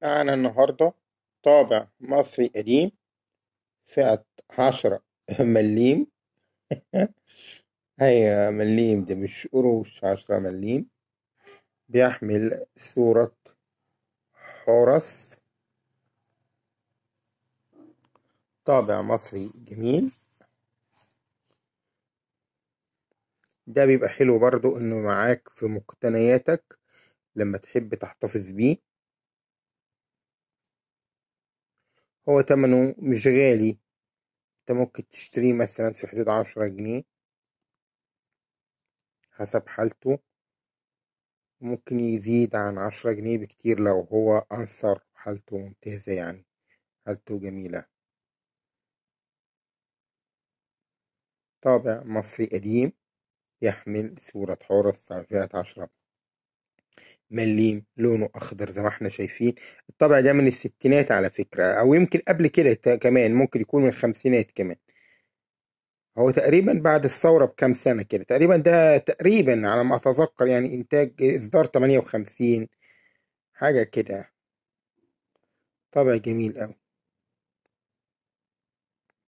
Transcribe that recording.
معنا النهاردة طابع مصري قديم، فئة 10 مليم. هي مليم، دي مش قروش، 10 مليم. بيحمل صورة حورس. طابع مصري جميل. ده بيبقى حلو برضو انه معاك في مقتنياتك لما تحب تحتفظ بيه. هو تمنه مش غالي، انت ممكن تشتريه مثلا في حدود 10 جنيه حسب حالته. ممكن يزيد عن 10 جنيه بكتير لو هو أنصر، حالته ممتازة يعني، حالته جميلة. طابع مصري قديم يحمل صورة حورس على فئة 10 مليم، لونه أخضر زي ما احنا شايفين. الطابع ده من الستينات على فكرة، أو يمكن قبل كده كمان، ممكن يكون من الخمسينات كمان. هو تقريبا بعد الثورة بكام سنة كده تقريبا، ده تقريبا على ما أتذكر يعني إنتاج إصدار 58 حاجة كده. طابع جميل أوي.